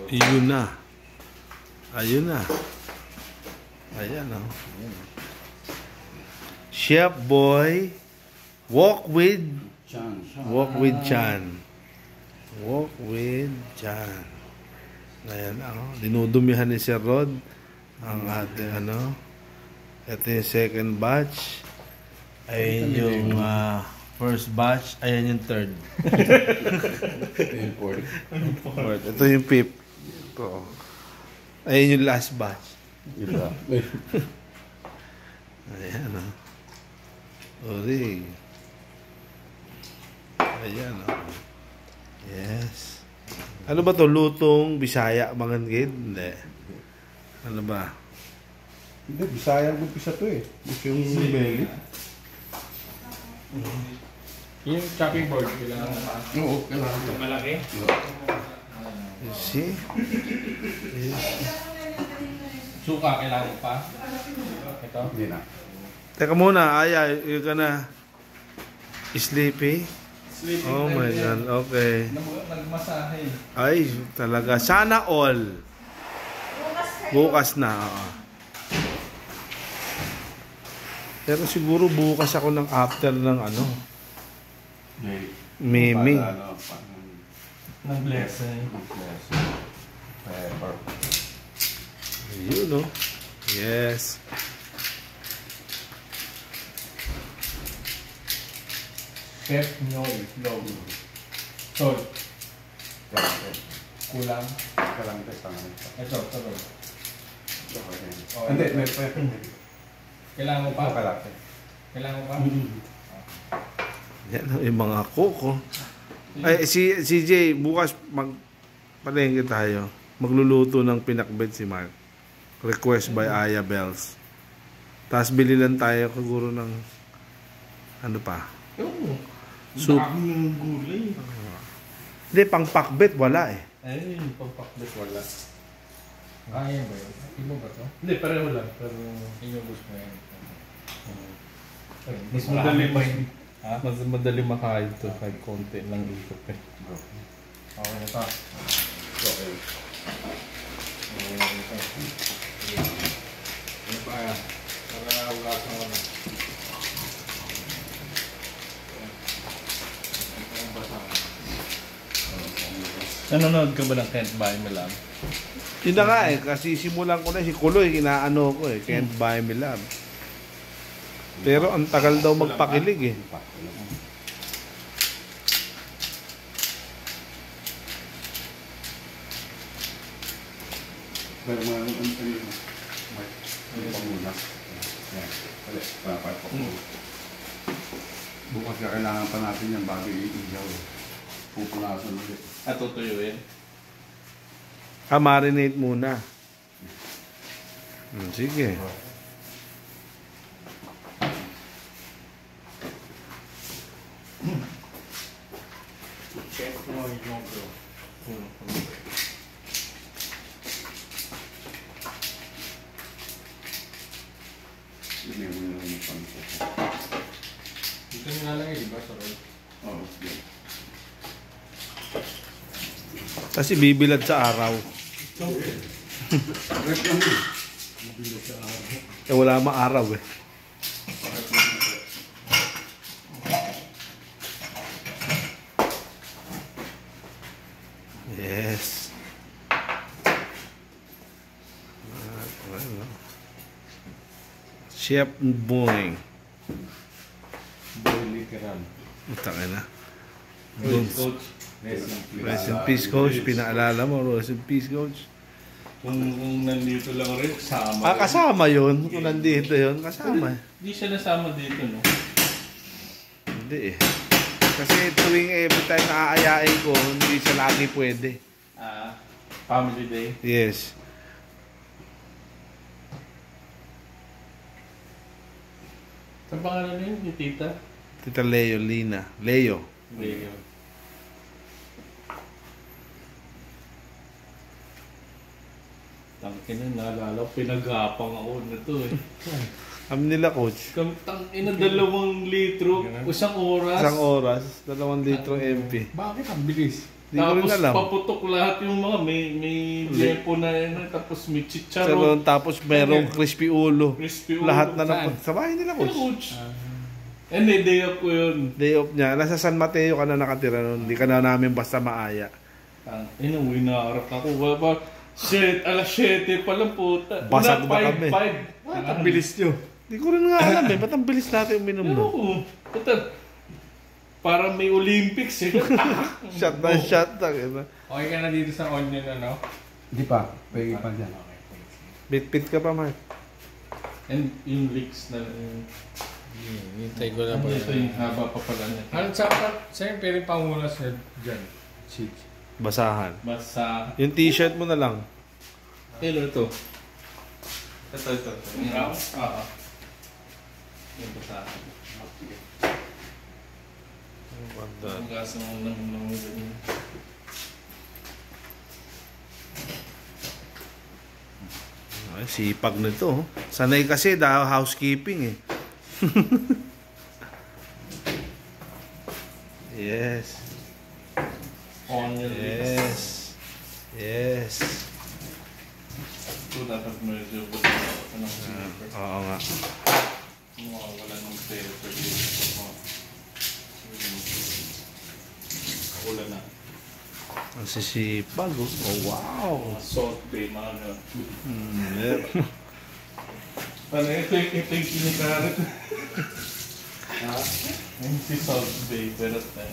Yun na. Ayun na. Ayan o. Chef Boy. Walk with Chan. Walk with Chan. Walk with Chan. Ayan o. Dinudumihan ni Sir Rod ang ating ano. Ito yung second batch. Ayan yung first batch. Ayan yung third. Fourth. Ito yung fifth. Ito. Ayan yung last batch. Ayan o. Uri. Ayan o. Yes. Ano ba to? Lutong Bisaya mga ngid? Hindi. Ano ba? Hindi, Bisaya ang umpisa to eh. Ito yung belly. Yung chopping board, kailangan mo pa? Oo, kailangan mo. Malaki? You see? Yes. Suka, kailangan mo pa? Ito? Hindi na. Teka muna, Aya, you gonna sleepy? Oh my God, okay. Nagmasahe. Ay, talaga. Sana all. Bukas na, oo. Pero siguro bukas ako ng after ng ano. Mimi. Ng blessing. Pepper. Yun, no? Yes. Pep, Noy, Log. Salt. Kulang. Kailangan tayo sa mga. Ito. Hindi, may pepper. Kailangan mo pa? Kailangan. Kailangan mo pa? Yan, yung mga koko. Ay, si CJ, bukas palengke tayo. Magluluto ng pinakbet si Mark. Request by Aya Bells. Tapos bili lang tayo siguro ng ano pa? Oo. Soup. Daming gulay. Hindi, pang pakbet wala eh. Ay, pampaklit wala. Kaya ba yun? Iba ba ito? Hindi, pareho lang. Pero inubos mo yan. Mas madali pa yun. Ha? Mas madali makain ito kahit konti lang ikot eh. Okay na ito. Okay. Ano pa yan? Para wala sa mga. Nanonood ka ba ng Can't Buy Me Love? Yun na nga eh, kasi simulan ko na si Kuloy, kinaano ko eh, Can't Buy Me Love. Pero ang tagal daw magpakilig eh. Pero mga ano pa muna. Yan. Kali, para po. Bukas ka kailangan pa natin yan bago iigaw eh. Pupunasan ulit. At tutuyuin? Marinate muna. Sige. Check mo yung bro. Hindi mo na yung panto. Dito nga lang eh, diba? Sorry. Oo, yan. Kasi bibilad sa araw. Rep lang yun. Eh wala mang araw eh. Yes. Chef Boy. Boy literal. Utang na. Coach. Rest in peace, coach. Pinaalala mo, rest in peace, coach. Kung nandito lang rin, kasama. Kasama yun. Kung nandito yun, kasama. Hindi siya nasama dito, no? Hindi eh. Kasi tuwing every time na aayain ko, hindi siya lagi pwede. Family day. Yes. Saan pangalan yun? Yung tita? Tita Leo, Lina. Leo. Leo. Tangina, naalala ko, pinag-aapang ako na to eh. Kami nila, coach. Tangina, 2 litro, isang oras. Isang oras, 2 litro MP. Bakit ang bilis? Hindi ko rin Tapos alam. paputok lahat yung mga may lepo na yun, tapos may chicharon. Charon, tapos merong crispy ulo. Crispy ulo. Lahat na Saan? sa bahay nila, Kaya, coach. coach. Hindi, day off ko yun. Day off niya. Nasa San Mateo ka na nakatira noon. Hindi ka na namin basta maaya. Inuwi na harap ako. Shit, alas 7 pa lang puta. Basag na kami. 5. Ang bilis nyo. Hindi ko rin nga alam eh. Ba't ang bilis natin uminom no? Oo. Puta. Parang may Olympics eh. Shot na shot na. Diba? Okay ka na dito sa onion ano? Hindi pa. Pwede pa dyan. Bit-bit ka pa, Mark. And yung leeks na Hintay ko na ano pa. ito yung haba pa pala niya. Ano sa'yo pwede panguna sa dyan? Cheese. Basahan. Basta. Yung t-shirt mo na lang. Hello ito. Ito. Yung yung basta. Ang gasa mo ng ganyan. Ay, sipag nito. Sanay kasi housekeeping eh. Yes. Onion leeks. Yes. Ito dapat medyo ano flavor. Oo nga. Wala ng flavor dito. Wala na. Ang sisipag. Oh, wow. Mga salt bay, mga ganun. Yeah. Paano ito yung kinikarit? Yung si salt bay, pero